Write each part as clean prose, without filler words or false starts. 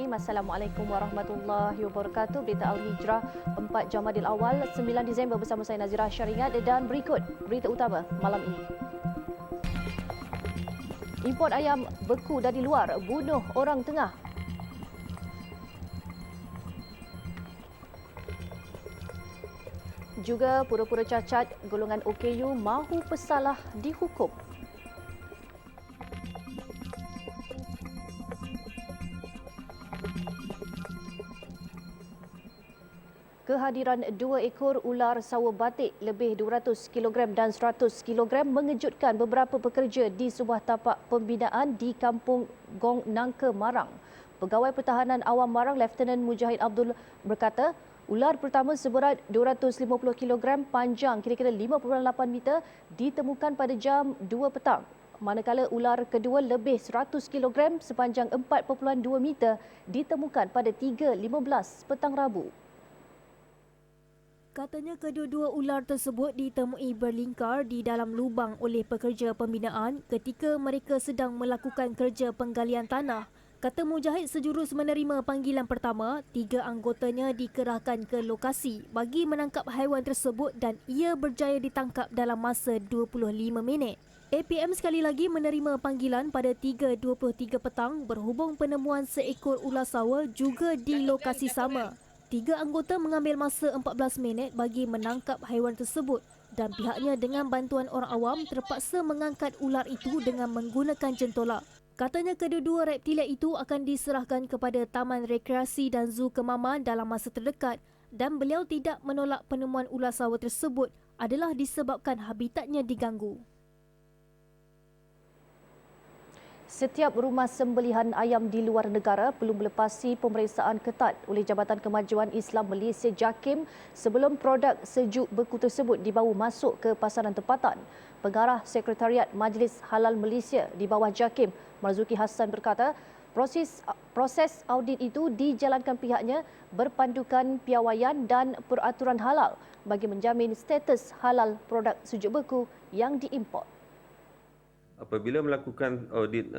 Bismillahirrahmanirrahim. Assalamualaikum warahmatullahi wabarakatuh. Berita Al-Hijrah 4 Jamadil Awal 9 Disember bersama saya Nazira Syaringat dan berikut berita utama malam ini. Import ayam beku dari luar bunuh orang tengah. Juga pura-pura cacat golongan OKU mahu pesalah dihukum. Kehadiran 2 ekor ular sawo batik lebih 200 kg dan 100 kg mengejutkan beberapa pekerja di sebuah tapak pembinaan di Kampung Gong Nangka, Marang. Pegawai Pertahanan Awam Marang, Lieutenant Mujahid Abdul berkata, ular pertama seberat 250 kg panjang kira-kira 5.8 meter ditemukan pada jam 2 petang. Manakala ular kedua lebih 100 kg sepanjang 4.2 meter ditemukan pada 3.15 petang Rabu. Katanya kedua-dua ular tersebut ditemui berlingkar di dalam lubang oleh pekerja pembinaan ketika mereka sedang melakukan kerja penggalian tanah. Kata Mujahid, sejurus menerima panggilan pertama, 3 anggotanya dikerahkan ke lokasi bagi menangkap haiwan tersebut dan ia berjaya ditangkap dalam masa 25 minit. APM sekali lagi menerima panggilan pada 3.23 petang berhubung penemuan seekor ular sawa juga di lokasi sama. 3 anggota mengambil masa 14 minit bagi menangkap haiwan tersebut dan pihaknya dengan bantuan orang awam terpaksa mengangkat ular itu dengan menggunakan jentolak. Katanya kedua-dua reptilia itu akan diserahkan kepada Taman Rekreasi dan Zoo Kemaman dalam masa terdekat dan beliau tidak menolak penemuan ular sawa tersebut adalah disebabkan habitatnya diganggu. Setiap rumah sembelihan ayam di luar negara perlu melepasi pemeriksaan ketat oleh Jabatan Kemajuan Islam Malaysia JAKIM sebelum produk sejuk beku tersebut dibawa masuk ke pasaran tempatan. Pengarah Sekretariat Majlis Halal Malaysia di bawah JAKIM, Marzuki Hassan berkata, proses audit itu dijalankan pihaknya berpandukan piawaian dan peraturan halal bagi menjamin status halal produk sejuk beku yang diimport. Apabila melakukan audit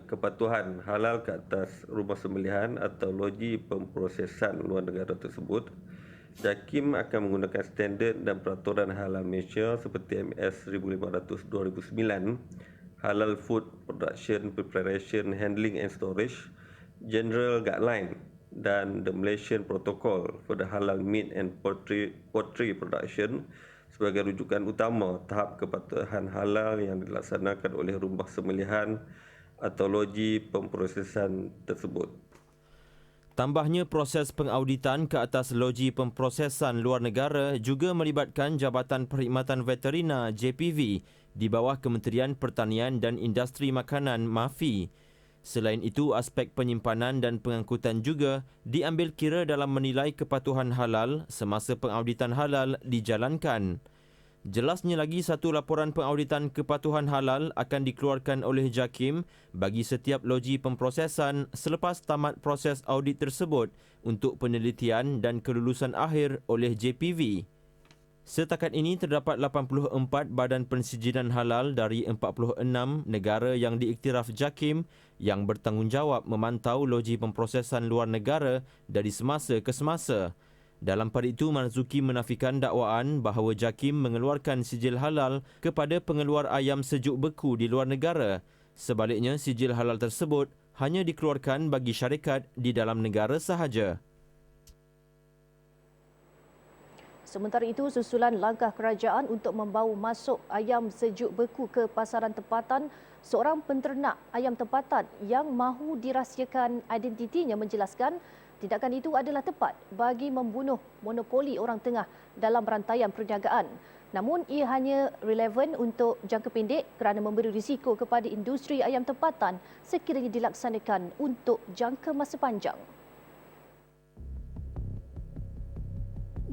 kepatuhan halal ke atas rumah sembelihan atau loji pemprosesan luar negara tersebut, JAKIM akan menggunakan standard dan peraturan halal Malaysia seperti MS 1500/2009, Halal Food Production, Preparation, Handling and Storage, General Guideline dan the Malaysian Protocol for the Halal Meat and Poultry Production sebagai rujukan utama tahap kepatuhan halal yang dilaksanakan oleh rumah sembelihan atau loji pemprosesan tersebut. Tambahnya, proses pengauditan ke atas loji pemprosesan luar negara juga melibatkan Jabatan Perkhidmatan Veterina JPV di bawah Kementerian Pertanian dan Industri Makanan MAFI. Selain itu, aspek penyimpanan dan pengangkutan juga diambil kira dalam menilai kepatuhan halal semasa pengauditan halal dijalankan. Jelasnya lagi, satu laporan pengauditan kepatuhan halal akan dikeluarkan oleh JAKIM bagi setiap loji pemprosesan selepas tamat proses audit tersebut untuk penelitian dan kelulusan akhir oleh JPV. Setakat ini terdapat 84 badan pensijinan halal dari 46 negara yang diiktiraf JAKIM yang bertanggungjawab memantau loji pemprosesan luar negara dari semasa ke semasa. Dalam pada itu, Marzuki menafikan dakwaan bahawa JAKIM mengeluarkan sijil halal kepada pengeluar ayam sejuk beku di luar negara. Sebaliknya, sijil halal tersebut hanya dikeluarkan bagi syarikat di dalam negara sahaja. Sementara itu, susulan langkah kerajaan untuk membawa masuk ayam sejuk beku ke pasaran tempatan, seorang penternak ayam tempatan yang mahu dirahsiakan identitinya menjelaskan tindakan itu adalah tepat bagi membunuh monopoli orang tengah dalam rantaian perniagaan. Namun, ia hanya relevan untuk jangka pendek kerana memberi risiko kepada industri ayam tempatan sekiranya dilaksanakan untuk jangka masa panjang.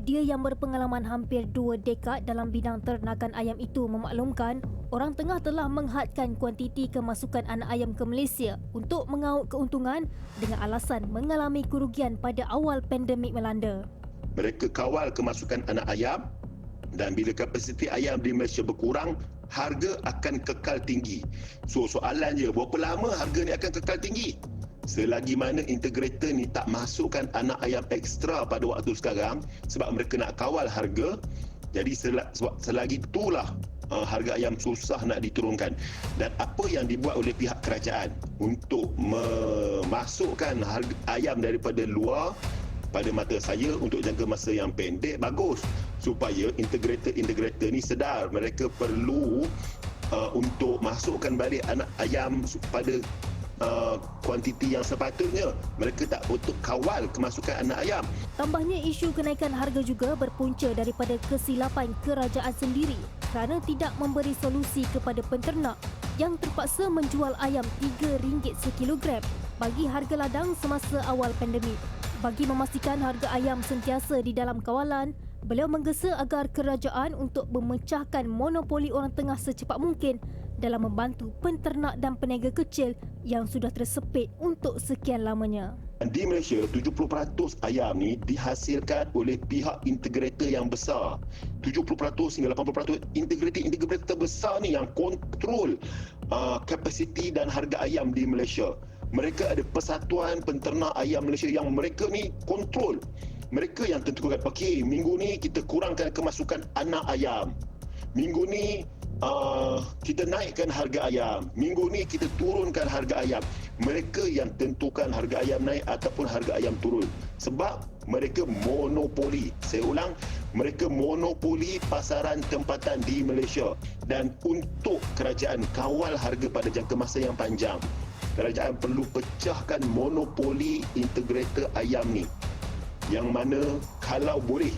Dia yang berpengalaman hampir 2 dekad dalam bidang ternakan ayam itu memaklumkan orang tengah telah menghadkan kuantiti kemasukan anak ayam ke Malaysia untuk mengaut keuntungan dengan alasan mengalami kerugian pada awal pandemik melanda. Mereka kawal kemasukan anak ayam dan bila kapasiti ayam di Malaysia berkurang, harga akan kekal tinggi. So soalannya, berapa lama harga ni akan kekal tinggi? selagi mana integrator ni tak masukkan anak ayam ekstra pada waktu sekarang sebab mereka nak kawal harga, jadi selagi itulah harga ayam susah nak diturunkan. Dan apa yang dibuat oleh pihak kerajaan untuk memasukkan harga ayam daripada luar, pada mata saya untuk jangka masa yang pendek bagus, supaya integrator ni sedar mereka perlu untuk masukkan balik anak ayam pada kuantiti yang sepatutnya. Mereka tak patut kawal kemasukan anak ayam. Tambahnya, isu kenaikan harga juga berpunca daripada kesilapan kerajaan sendiri kerana tidak memberi solusi kepada penternak yang terpaksa menjual ayam RM3 sekilogram bagi harga ladang semasa awal pandemik. Bagi memastikan harga ayam sentiasa di dalam kawalan, beliau menggesa agar kerajaan untuk memecahkan monopoli orang tengah secepat mungkin dalam membantu penternak dan peniaga kecil yang sudah tersepit untuk sekian lamanya. Di Malaysia, 70% ayam ni dihasilkan oleh pihak integrator yang besar. 70% hingga 80% integrator besar ni yang kontrol kapasiti dan harga ayam di Malaysia. Mereka ada Persatuan Penternak Ayam Malaysia yang mereka ni kontrol. Mereka yang tentukan, okey, minggu ni kita kurangkan kemasukan anak ayam. Minggu ni kita naikkan harga ayam. Minggu ni kita turunkan harga ayam. Mereka yang tentukan harga ayam naik ataupun harga ayam turun. Sebab mereka monopoli. Saya ulang, mereka monopoli pasaran tempatan di Malaysia. Dan untuk kerajaan kawal harga pada jangka masa yang panjang, kerajaan perlu pecahkan monopoli integrator ayam ni. Yang mana kalau boleh,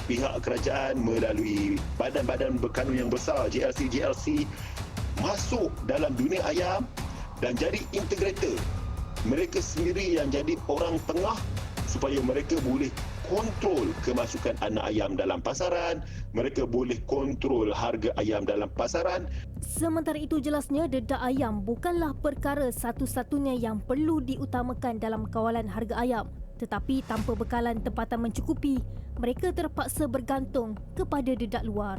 pihak kerajaan melalui badan-badan berkanun yang besar, GLC masuk dalam dunia ayam dan jadi integrator. Mereka sendiri yang jadi orang tengah supaya mereka boleh kontrol kemasukan anak ayam dalam pasaran, mereka boleh kontrol harga ayam dalam pasaran. Sementara itu, jelasnya dedak ayam bukanlah perkara satu-satunya yang perlu diutamakan dalam kawalan harga ayam. Tetapi tanpa bekalan tempatan mencukupi, mereka terpaksa bergantung kepada dedak luar.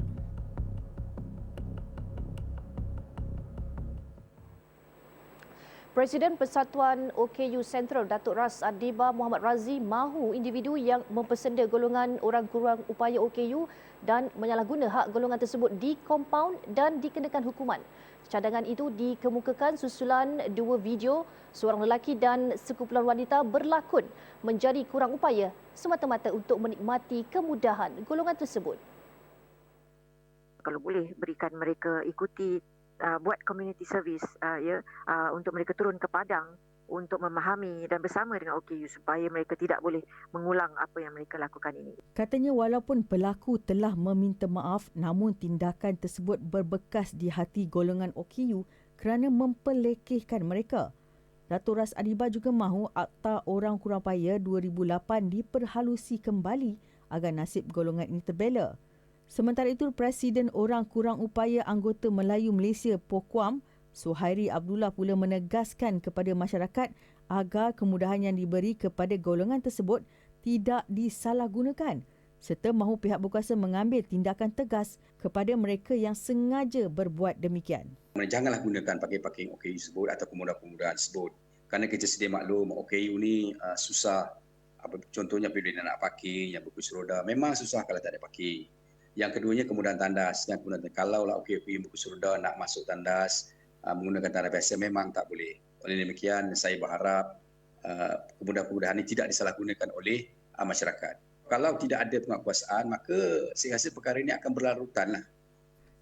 Presiden Persatuan OKU Sentral Datuk Ras Adiba Muhammad Razi mahu individu yang mempersenda golongan orang kurang upaya OKU dan menyalahguna hak golongan tersebut dikompaun dan dikenakan hukuman. Cadangan itu dikemukakan susulan dua video seorang lelaki dan sekumpulan wanita berlakon menjadi kurang upaya semata-mata untuk menikmati kemudahan golongan tersebut. Kalau boleh berikan mereka ikuti buat community service untuk mereka turun ke padang untuk memahami dan bersama dengan OKU supaya mereka tidak boleh mengulang apa yang mereka lakukan ini. Katanya walaupun pelaku telah meminta maaf, namun tindakan tersebut berbekas di hati golongan OKU kerana mempelekehkan mereka. Datuk Ras Adiba juga mahu Akta Orang Kurang Upaya 2008 diperhalusi kembali agar nasib golongan ini terbela. Sementara itu, Presiden Orang Kurang Upaya Anggota Melayu Malaysia POKUAM, Suhairi Abdullah pula menegaskan kepada masyarakat agar kemudahan yang diberi kepada golongan tersebut tidak disalahgunakan serta mahu pihak berkuasa mengambil tindakan tegas kepada mereka yang sengaja berbuat demikian. Janganlah gunakan pakai-pakai OKU tersebut atau kemudahan-kemudahan tersebut. Kerana kita sedia maklum OKU ni susah. Contohnya apabila nak pakai yang berkursi roda, memang susah kalau tak ada pakai. Yang keduanya kemudahan tandas. Kalau lah OKU yang berkursi roda nak masuk tandas, menggunakan tandas biasa memang tak boleh. Oleh demikian, saya berharap kemudahan-kemudahan ini tidak disalahgunakan oleh masyarakat. Kalau tidak ada penguatkuasaan, maka saya rasa perkara ini akan berlarutan lah.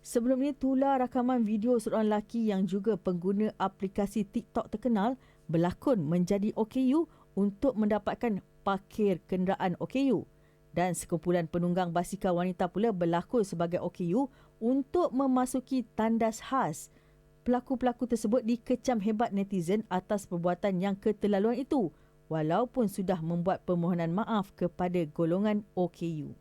Sebelum ini, tular rakaman video seorang lelaki yang juga pengguna aplikasi TikTok terkenal berlakon menjadi OKU untuk mendapatkan parkir kenderaan OKU. Dan sekumpulan penunggang basikal wanita pula berlakon sebagai OKU untuk memasuki tandas khas. Pelaku-pelaku tersebut dikecam hebat netizen atas perbuatan yang keterlaluan itu, walaupun sudah membuat permohonan maaf kepada golongan OKU.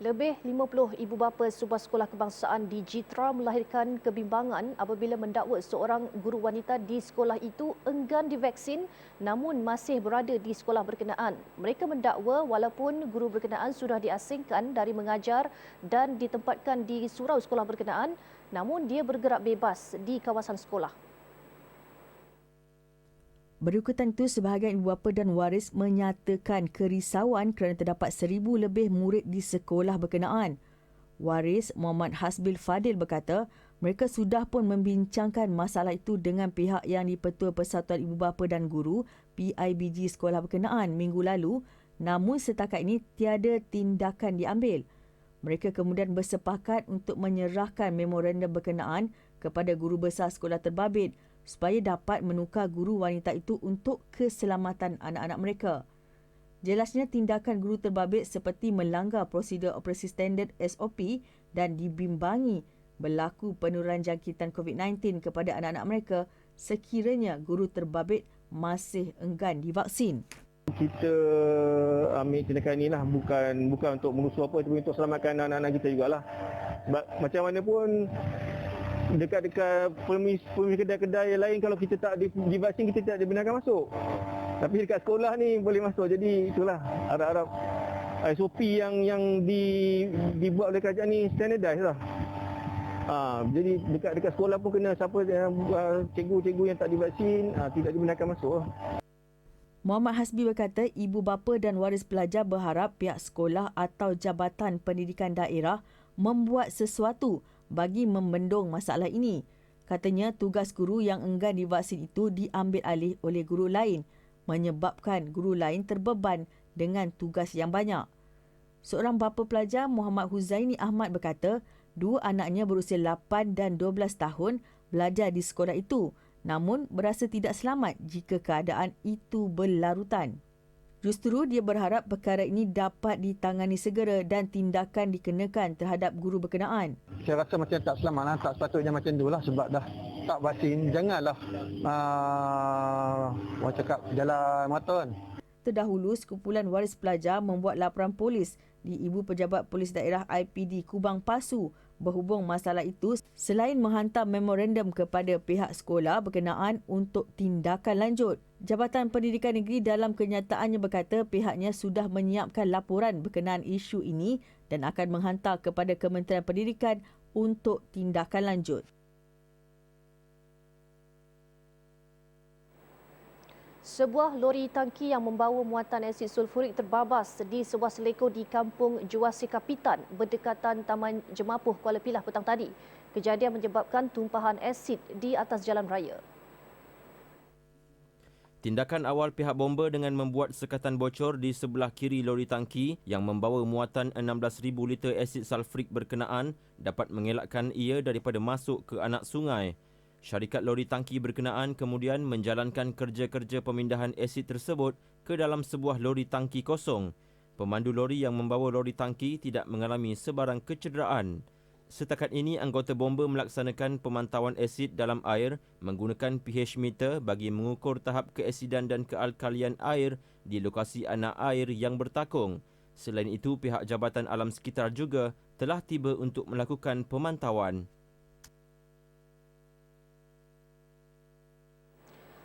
Lebih 50 ibu bapa sebuah sekolah kebangsaan di Jitra melahirkan kebimbangan apabila mendakwa seorang guru wanita di sekolah itu enggan divaksin namun masih berada di sekolah berkenaan. Mereka mendakwa walaupun guru berkenaan sudah diasingkan dari mengajar dan ditempatkan di surau sekolah berkenaan, namun dia bergerak bebas di kawasan sekolah. Berikutan itu, sebahagian ibu bapa dan waris menyatakan kerisauan kerana terdapat 1,000 lebih murid di sekolah berkenaan. Waris Muhammad Hasbil Fadil berkata, mereka sudah pun membincangkan masalah itu dengan pihak yang di-Pertua Persatuan Ibu Bapa dan Guru PIBG sekolah berkenaan minggu lalu, namun setakat ini tiada tindakan diambil. Mereka kemudian bersepakat untuk menyerahkan memorandum berkenaan kepada guru besar sekolah terbabit supaya dapat menukar guru wanita itu untuk keselamatan anak-anak mereka. Jelasnya tindakan guru terbabit seperti melanggar prosedur operasi standard SOP dan dibimbangi berlaku penurunan jangkitan COVID-19 kepada anak-anak mereka sekiranya guru terbabit masih enggan divaksin. Kita ambil tindakan ini lah bukan untuk mengusuh apa, tapi untuk selamatkan anak-anak kita jugalah. Sebab macam mana pun dekat-dekat permis kedai-kedai lain, kalau kita tak divaksin, kita tak dibenarkan masuk. Tapi dekat sekolah ni boleh masuk. Jadi itulah harap-harap SOP yang dibuat oleh kerajaan ni standardise lah. Jadi dekat sekolah pun kena siapa cikgu-cikgu yang tak divaksin tidak dibenarkan masuk. Muhammad Hasbi berkata ibu bapa dan waris pelajar berharap pihak sekolah atau Jabatan Pendidikan Daerah membuat sesuatu bagi membendung masalah ini. Katanya tugas guru yang enggan divaksin itu diambil alih oleh guru lain, menyebabkan guru lain terbeban dengan tugas yang banyak. Seorang bapa pelajar, Muhammad Huzaini Ahmad berkata, 2 anaknya berusia 8 dan 12 tahun belajar di sekolah itu, namun berasa tidak selamat jika keadaan itu berlarutan. Justru dia berharap perkara ini dapat ditangani segera dan tindakan dikenakan terhadap guru berkenaan. Saya rasa macam tak selamat lah, tak sepatutnya macam tu lah sebab dah tak vaksin. Janganlah orang cakap jalan mata kan. Terdahulu, sekumpulan waris pelajar membuat laporan polis di Ibu Pejabat Polis Daerah IPD Kubang Pasu berhubung masalah itu selain menghantar memorandum kepada pihak sekolah berkenaan untuk tindakan lanjut. Jabatan Pendidikan Negeri dalam kenyataannya berkata pihaknya sudah menyiapkan laporan berkenaan isu ini dan akan menghantar kepada Kementerian Pendidikan untuk tindakan lanjut. Sebuah lori tangki yang membawa muatan asid sulfurik terbabas di sebuah seleko di Kampung Juasi Kapitan berdekatan Taman Jemapuh Kuala Pilah petang tadi. Kejadian menyebabkan tumpahan asid di atas jalan raya. Tindakan awal pihak bomba dengan membuat sekatan bocor di sebelah kiri lori tangki yang membawa muatan 16,000 liter asid sulfurik berkenaan dapat mengelakkan ia daripada masuk ke anak sungai. Syarikat lori tangki berkenaan kemudian menjalankan kerja-kerja pemindahan asid tersebut ke dalam sebuah lori tangki kosong. Pemandu lori yang membawa lori tangki tidak mengalami sebarang kecederaan. Setakat ini, anggota bomba melaksanakan pemantauan asid dalam air menggunakan pH meter bagi mengukur tahap keasidan dan kealkalian air di lokasi anak air yang bertakung. Selain itu, pihak Jabatan Alam Sekitar juga telah tiba untuk melakukan pemantauan.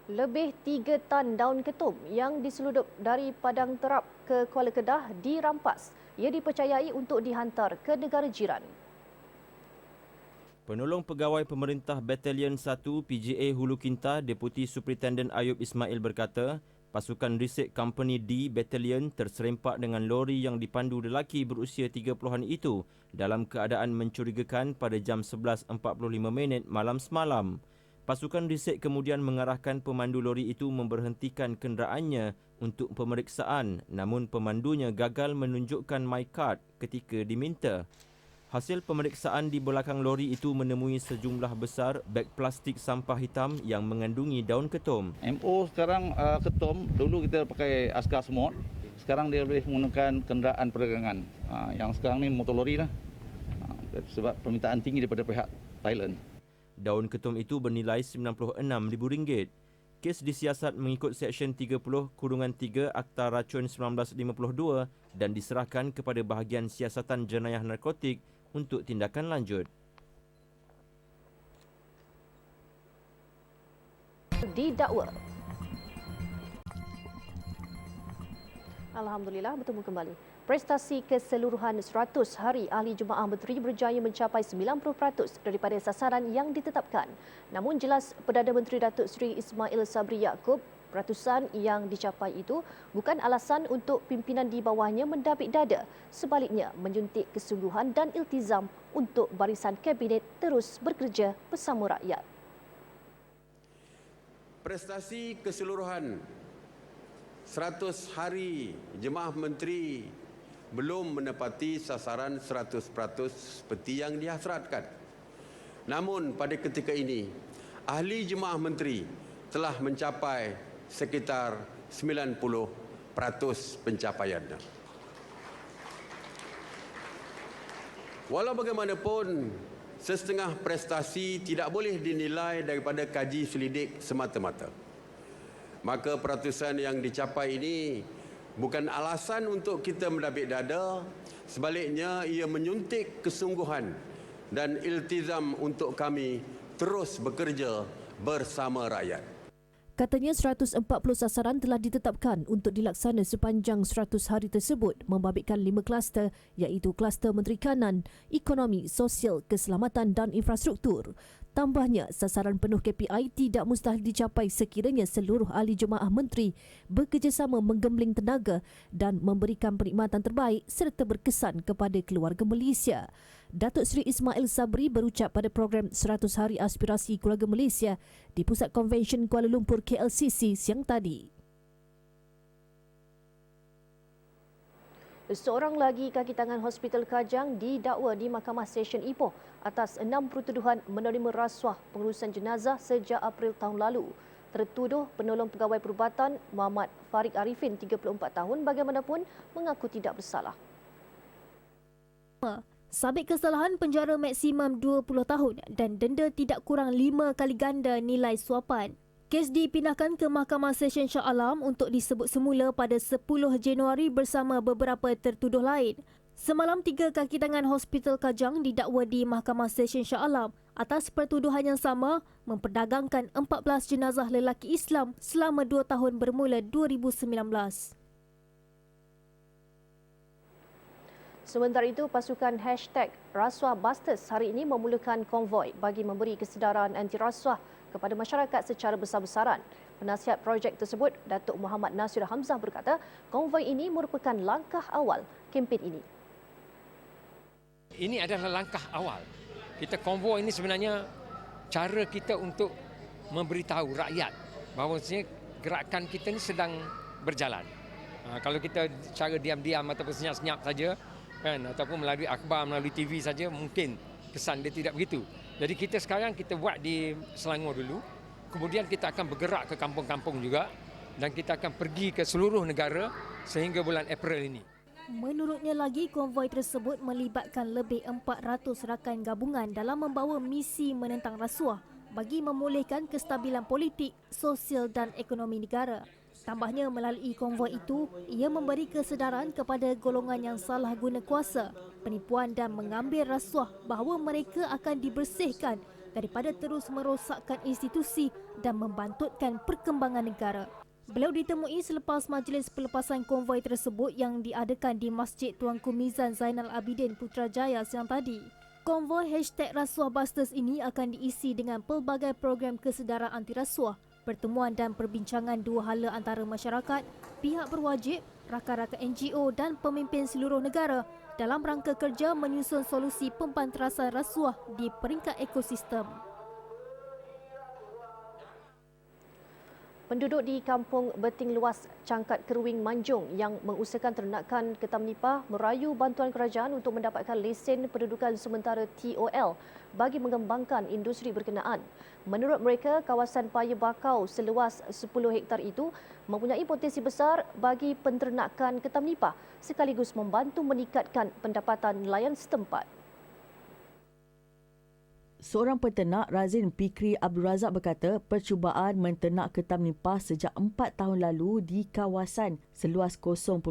Lebih 3 tan daun ketum yang diseludup dari Padang Terap ke Kuala Kedah dirampas. Ia dipercayai untuk dihantar ke negara jiran. Penolong Pegawai Pemerintah Batalion 1 PJA Hulu Kinta, Deputi Superintendent Ayub Ismail berkata, pasukan Resek Company D Batalion terserempak dengan lori yang dipandu lelaki berusia 30-an itu dalam keadaan mencurigakan pada jam 11.45 malam semalam. Pasukan Resek kemudian mengarahkan pemandu lori itu memberhentikan kenderaannya untuk pemeriksaan, namun pemandunya gagal menunjukkan my card ketika diminta. Hasil pemeriksaan di belakang lori itu menemui sejumlah besar beg plastik sampah hitam yang mengandungi daun ketum. MO sekarang ketum, dulu kita pakai askar semut, sekarang dia boleh menggunakan kenderaan perdagangan. Yang sekarang ni motor lori lah, sebab permintaan tinggi daripada pihak Thailand. Daun ketum itu bernilai RM96,000. kes disiasat mengikut Seksyen 30/3 Akta Racun 1952 dan diserahkan kepada bahagian siasatan jenayah narkotik untuk tindakan lanjut. Didakwa. Alhamdulillah, bertemu kembali. Prestasi keseluruhan 100 hari Ahli Jemaah Menteri berjaya mencapai 90% daripada sasaran yang ditetapkan. Namun jelas Perdana Menteri Datuk Seri Ismail Sabri Yaakob, peratusan yang dicapai itu bukan alasan untuk pimpinan di bawahnya mendabik dada. Sebaliknya, menyuntik kesungguhan dan iltizam untuk barisan kabinet terus bekerja bersama rakyat. Prestasi keseluruhan 100 hari Jemaah Menteri belum menepati sasaran 100% seperti yang dihasratkan. Namun pada ketika ini, Ahli Jemaah Menteri telah mencapai sekitar 90% pencapaiannya. Walau bagaimanapun, sesetengah prestasi tidak boleh dinilai daripada kaji selidik semata-mata. Maka peratusan yang dicapai ini bukan alasan untuk kita mendabik dada, sebaliknya ia menyuntik kesungguhan dan iltizam untuk kami terus bekerja bersama rakyat. Katanya 140 sasaran telah ditetapkan untuk dilaksana sepanjang 100 hari tersebut membabitkan 5 kluster iaitu kluster Menteri Kanan, Ekonomi, Sosial, Keselamatan dan Infrastruktur. Tambahnya, sasaran penuh KPI tidak mustahil dicapai sekiranya seluruh ahli jemaah menteri bekerjasama menggembling tenaga dan memberikan perkhidmatan terbaik serta berkesan kepada keluarga Malaysia. Datuk Seri Ismail Sabri berucap pada program 100 Hari Aspirasi Keluarga Malaysia di Pusat Konvensyen Kuala Lumpur KLCC siang tadi. Seorang lagi kaki tangan Hospital Kajang didakwa di Mahkamah Session Ipoh atas 6 pertuduhan menerima rasuah pengurusan jenazah sejak April tahun lalu. Tertuduh penolong pegawai perubatan Muhammad Farid Arifin, 34 tahun, bagaimanapun mengaku tidak bersalah. Sabit kesalahan penjara maksimum 20 tahun dan denda tidak kurang 5 kali ganda nilai suapan. Kes dipindahkan ke Mahkamah Session Shah Alam untuk disebut semula pada 10 Januari bersama beberapa tertuduh lain. Semalam 3 kaki tangan Hospital Kajang didakwa di Mahkamah Session Shah Alam atas pertuduhan yang sama memperdagangkan 14 jenazah lelaki Islam selama 2 tahun bermula 2019. Sementara itu, pasukan #RasuahBusters hari ini memulakan konvoi bagi memberi kesedaran anti rasuah kepada masyarakat secara besar-besaran. Penasihat projek tersebut, Datuk Muhammad Nasir Hamzah berkata, konvoi ini merupakan langkah awal kempen ini. Ini adalah langkah awal. Kita konvoi ini sebenarnya cara kita untuk memberitahu rakyat bahawa gerakan kita ini sedang berjalan. Kalau kita cara diam-diam ataupun senyap-senyap saja, kan, ataupun melalui akhbar, melalui TV saja, mungkin kesan dia tidak begitu. Jadi kita sekarang kita buat di Selangor dulu, kemudian kita akan bergerak ke kampung-kampung juga dan kita akan pergi ke seluruh negara sehingga bulan April ini. Menurutnya lagi, konvoi tersebut melibatkan lebih 400 rakan gabungan dalam membawa misi menentang rasuah bagi memulihkan kestabilan politik, sosial dan ekonomi negara. Tambahnya, melalui konvoi itu, ia memberi kesedaran kepada golongan yang salah guna kuasa, penipuan dan mengambil rasuah bahawa mereka akan dibersihkan daripada terus merosakkan institusi dan membantutkan perkembangan negara. Beliau ditemui selepas majlis pelepasan konvoi tersebut yang diadakan di Masjid Tuanku Mizan Zainal Abidin Putrajaya siang tadi. Konvoi #RasuahBusters ini akan diisi dengan pelbagai program kesedaran anti rasuah, pertemuan dan perbincangan dua hala antara masyarakat, pihak berwajib, rakan-rakan NGO dan pemimpin seluruh negara dalam rangka kerja menyusun solusi pembanterasan rasuah di peringkat ekosistem. Penduduk di Kampung Beting Luas, Cangkat Keruing, Manjung yang mengusahakan ternakan ketam nipah merayu bantuan kerajaan untuk mendapatkan lesen pendudukan sementara TOL bagi mengembangkan industri berkenaan. Menurut mereka, kawasan paya bakau seluas 10 hektar itu mempunyai potensi besar bagi penternakan ketam nipah sekaligus membantu meningkatkan pendapatan nelayan setempat. Seorang peternak, Razin Pikri Abdul Razak berkata percubaan menternak ketam nipah sejak 4 tahun lalu di kawasan seluas 0.8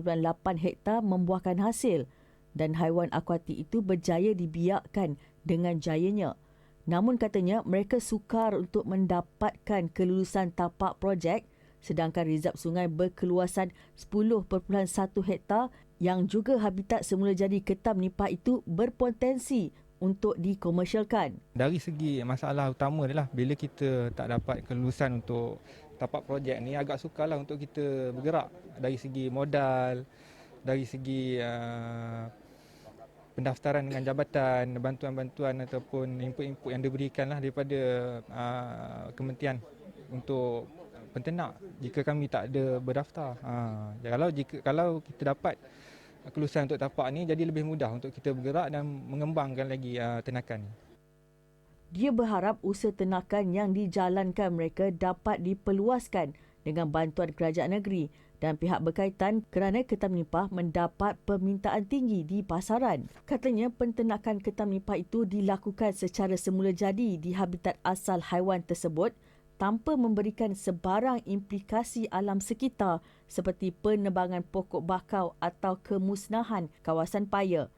hektar membuahkan hasil dan haiwan akuatik itu berjaya dibiakkan dengan jayanya. Namun katanya mereka sukar untuk mendapatkan kelulusan tapak projek sedangkan rizab sungai berkeluasan 10.1 hektar yang juga habitat semula jadi ketam nipah itu berpotensi untuk dikomersialkan. Dari segi masalah utama adalah bila kita tak dapat kelulusan untuk tapak projek ni, agak sukarlah untuk kita bergerak dari segi modal, dari segi pendaftaran dengan jabatan, bantuan-bantuan ataupun input-input yang diberikan lah daripada kementerian untuk penternak jika kami tak ada berdaftar. Kalau kita dapat kelulusan untuk tapak ni, jadi lebih mudah untuk kita bergerak dan mengembangkan lagi ternakan ni. Dia berharap usaha ternakan yang dijalankan mereka dapat diperluaskan dengan bantuan kerajaan negeri dan pihak berkaitan kerana ketam nipah mendapat permintaan tinggi di pasaran. Katanya penternakan ketam nipah itu dilakukan secara semula jadi di habitat asal haiwan tersebut tanpa memberikan sebarang implikasi alam sekitar seperti penebangan pokok bakau atau kemusnahan kawasan paya.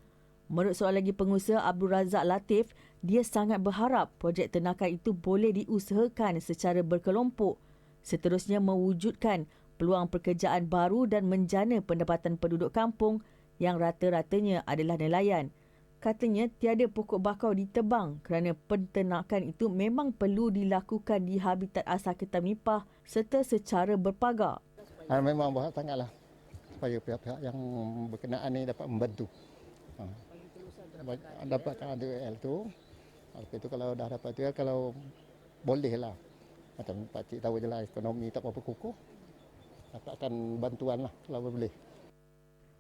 Menurut seorang lagi pengusaha Abdul Razak Latif, dia sangat berharap projek ternakan itu boleh diusahakan secara berkelompok, seterusnya mewujudkan peluang pekerjaan baru dan menjana pendapatan penduduk kampung yang rata-ratanya adalah nelayan. Katanya tiada pokok bakau ditebang kerana penternakan itu memang perlu dilakukan di habitat asal ketam nipah serta secara berpagar. Memang berharap sangatlah supaya pihak-pihak yang berkenaan ni dapat membantu. Dapatkan ADL tu. Lepas itu kalau dah dapat tu, kalau boleh lah. Macam Pak Cik tahu je lah, ekonomi tak berapa kukuh. Dapatkan bantuan lah kalau boleh.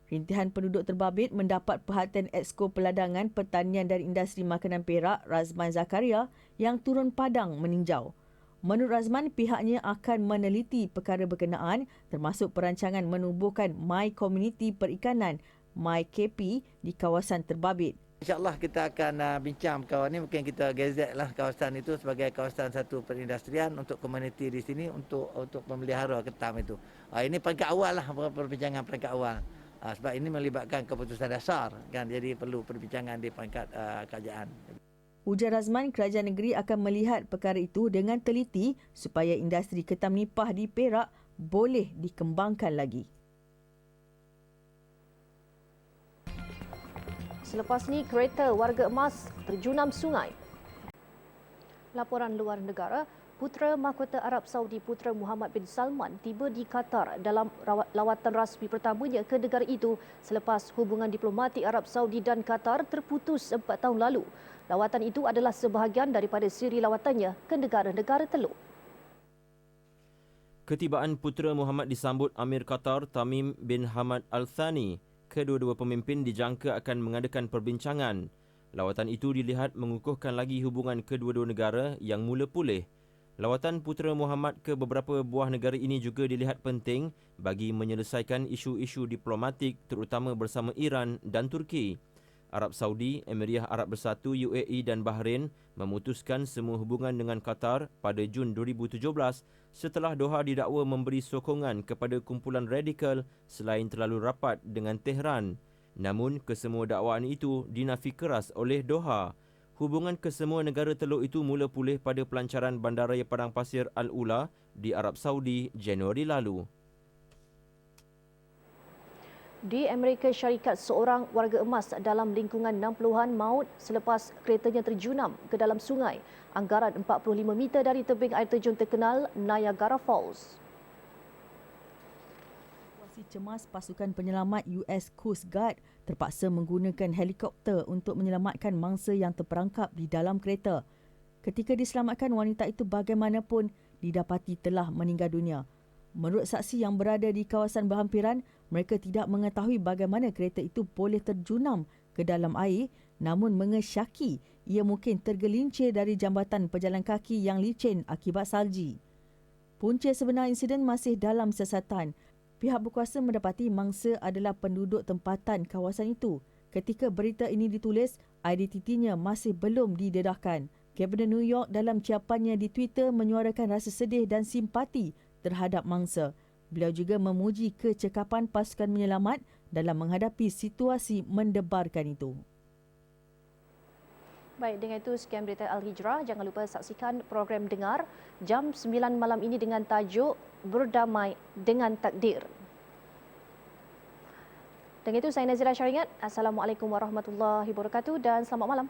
Rintihan penduduk terbabit mendapat perhatian Exco Peladangan, Pertanian dan Industri Makanan Perak, Razman Zakaria, yang turun padang meninjau. Menurut Razman, pihaknya akan meneliti perkara berkenaan termasuk perancangan menubuhkan My Community Perikanan, MyKP, di kawasan terbabit. InsyaAllah kita akan bincang perkara ini. Mungkin kita gazet lah kawasan itu sebagai kawasan satu perindustrian untuk komuniti di sini untuk memelihara ketam itu. Ini peringkat awal lah, perbincangan peringkat awal. Sebab ini melibatkan keputusan dasar, kan, jadi perlu perbincangan di peringkat kerajaan. Ujar Razman, kerajaan negeri akan melihat perkara itu dengan teliti supaya industri ketam nipah di Perak boleh dikembangkan lagi. Selepas ni, kereta warga emas terjunam sungai. Laporan luar negara, Putera Mahkota Arab Saudi Putera Muhammad bin Salman tiba di Qatar dalam lawatan rasmi pertamanya ke negara itu selepas hubungan diplomatik Arab Saudi dan Qatar terputus 4 tahun lalu. Lawatan itu adalah sebahagian daripada siri lawatannya ke negara-negara Teluk. Ketibaan Putera Muhammad disambut Amir Qatar Tamim bin Hamad Al Thani. Kedua-dua pemimpin dijangka akan mengadakan perbincangan. Lawatan itu dilihat mengukuhkan lagi hubungan kedua-dua negara yang mula pulih. Lawatan Putera Muhammad ke beberapa buah negara ini juga dilihat penting bagi menyelesaikan isu-isu diplomatik terutama bersama Iran dan Turki. Arab Saudi, Emiriah Arab Bersatu, UAE dan Bahrain memutuskan semua hubungan dengan Qatar pada Jun 2017 setelah Doha didakwa memberi sokongan kepada kumpulan radikal selain terlalu rapat dengan Tehran. Namun, kesemua dakwaan itu dinafi keras oleh Doha. Hubungan kesemua negara Teluk itu mula pulih pada pelancaran Bandaraya Padang Pasir Al-Ula di Arab Saudi Januari lalu. Di Amerika Syarikat, seorang warga emas dalam lingkungan 60-an maut selepas keretanya terjunam ke dalam sungai anggaran 45 meter dari tebing air terjun terkenal Niagara Falls. Cemas, pasukan penyelamat US Coast Guard terpaksa menggunakan helikopter untuk menyelamatkan mangsa yang terperangkap di dalam kereta. Ketika diselamatkan, wanita itu bagaimanapun didapati telah meninggal dunia. Menurut saksi yang berada di kawasan berhampiran, mereka tidak mengetahui bagaimana kereta itu boleh terjunam ke dalam air, namun mengesyaki ia mungkin tergelincir dari jambatan pejalan kaki yang licin akibat salji. Punca sebenar insiden masih dalam siasatan. Pihak berkuasa mendapati mangsa adalah penduduk tempatan kawasan itu. Ketika berita ini ditulis, identitinya masih belum didedahkan. Governor New York dalam ciapannya di Twitter menyuarakan rasa sedih dan simpati terhadap mangsa. Beliau juga memuji kecekapan pasukan penyelamat dalam menghadapi situasi mendebarkan itu. Baik, dengan itu sekian berita Al-Hijrah. Jangan lupa saksikan program Dengar jam 9 malam ini dengan tajuk Berdamai dengan Takdir. Dengan itu saya Nazira Syaringat. Assalamualaikum warahmatullahi wabarakatuh dan selamat malam.